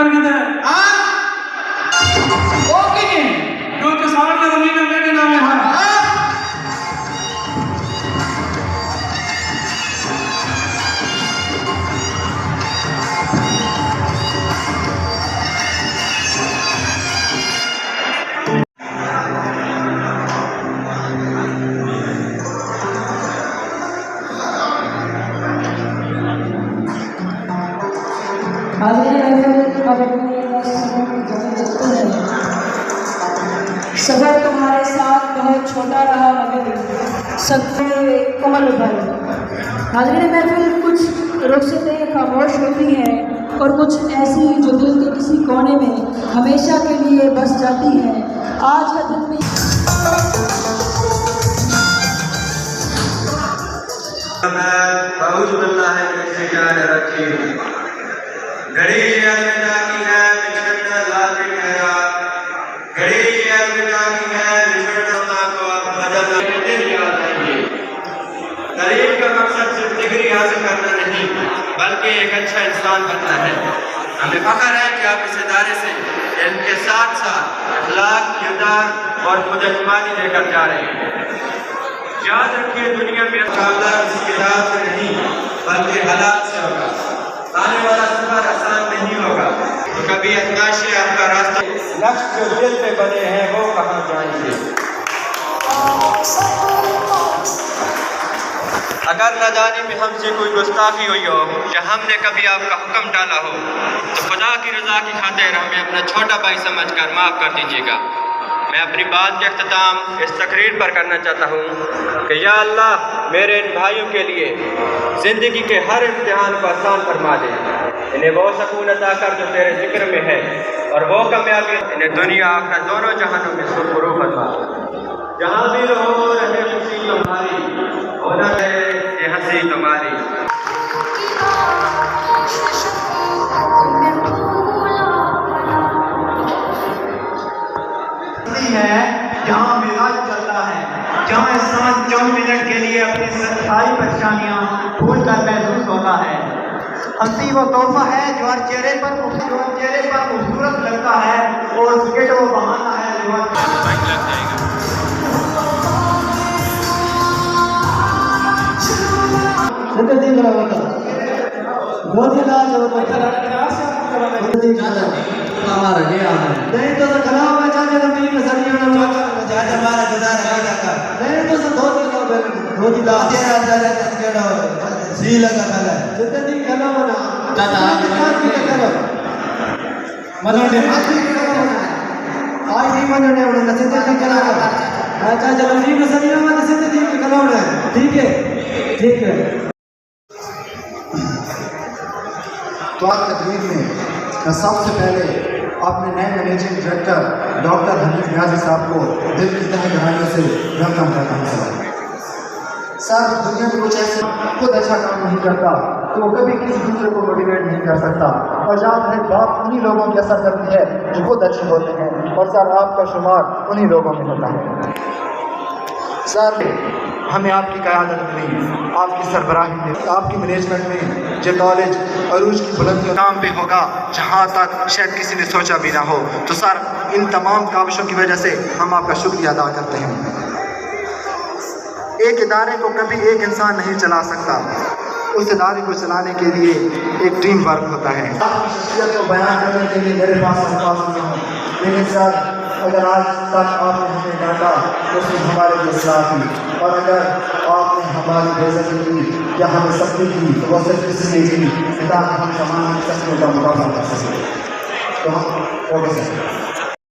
सरकार की तरह जो किसान की जमीन है मेरे नाम है। सफर तुम्हारे साथ बहुत छोटा रहा मगर सदमे कमल भर। हाज़रीन महफिल कुछ रुखसतें खामोश होती हैं और कुछ ऐसी जो दिल के किसी कोने में हमेशा के लिए बस जाती हैं। आज का दिन भी तारीफ का मकसद सिर्फ डिग्री हासिल करना नहीं बल्कि एक अच्छा इंसान बनना है। हमें फख्र है कि आप इस इदारे से इनके साथ साथ अखलाक, किरदार और मुजस्समानी लेकर जा रहे हैं। याद रखिए दुनिया में मुकाबला किसी किताब से नहीं बल्कि हालात से होगा। आने वाला सफर आसान नहीं होगा तो कभी आजमाइशें आपका रास्ता लक्ष्य जो दिल पे बने हैं वो कहाँ जाएंगे। अगर नादानी में हमसे कोई गुस्ताखी हुई हो या हमने कभी आपका हुक्म डाला हो तो खुदा की रजा की खातिर हमें अपना छोटा भाई समझकर माफ़ कर दीजिएगा। मैं अपनी बात के अख्ताम इस तकरीर पर करना चाहता हूँ कि या अल्लाह मेरे इन भाइयों के लिए ज़िंदगी के हर इम्तिहान को आसान फरमा दे। इन्हें वो सकून अता कर जो तेरे जिक्र में है और वो कामयाबी इन्हें दुनिया आखिरत दोनों जहानों में सुरखरू फरमा। जहाँ भी रहो रहे खुशी तुम्हारी, होना है ये हंसी तुम्हारी। है जहाँ मिजाज चलता है, जहाँ इंसान चंद मिनट के लिए अपनी सारी परेशानियाँ भूल कर महसूस होता है। हंसी वो तोहफा है जो हर चेहरे पर खूबसूरत लगता है और उसके वो बहाना है नहीं तो खड़ा हुआ चाचा जमीन में सरियों में चाचा हमारा गुजार है का नहीं तो धोती ला तेरा चाचा केड़ा सी लगा खला जितने दिन खला होना चाचा करो मनोने आज ही मनोने उन्होंने जितने दिन खला होना चाचा जमीन में सरियों में जितने दिन खला होना ठीक है। तो आज तकरीर में मैं सबसे पहले अपने नए managing director doctor Hanif Niazi साहब को दिल की तहे गहराइयों से वेलकम करता हूँ। सर दुनिया में कुछ ऐसे खुद अच्छा काम नहीं करता तो कभी किसी दूसरे को मोटिवेट नहीं कर सकता और याद है बात उन्हीं लोगों की असर करती है जो खुद अच्छे होते हैं और सर आपका शुमार उन्हीं लोगों में होता है। सर हमें आपकी क़यादत में, आपकी सरबराही में, आपकी मैनेजमेंट में जो कॉलेज अरूज की बुलंदी काम पे होगा जहाँ तक शायद किसी ने सोचा भी ना हो। तो सर इन तमाम काविशों की वजह से हम आपका शुक्रिया अदा करते हैं। एक इदारे को कभी एक इंसान नहीं चला सकता, उस इदारे को चलाने के लिए एक टीम वर्क होता है। आपकी शख्सियत को बयान करने के लिए मेरे पास अल्फाज नहीं हो, लेकिन सर अगर आज तक आपने हमें डांटा तो सिर्फ हमारे लिए सलाह थी और अगर आपने हमारी बेइज्जती की या हमें सख्ती की तो वह सिर्फ इसलिए की ताकि हम समान शक्तियों का मुकाबला कर सकें। तो हम ओके सर।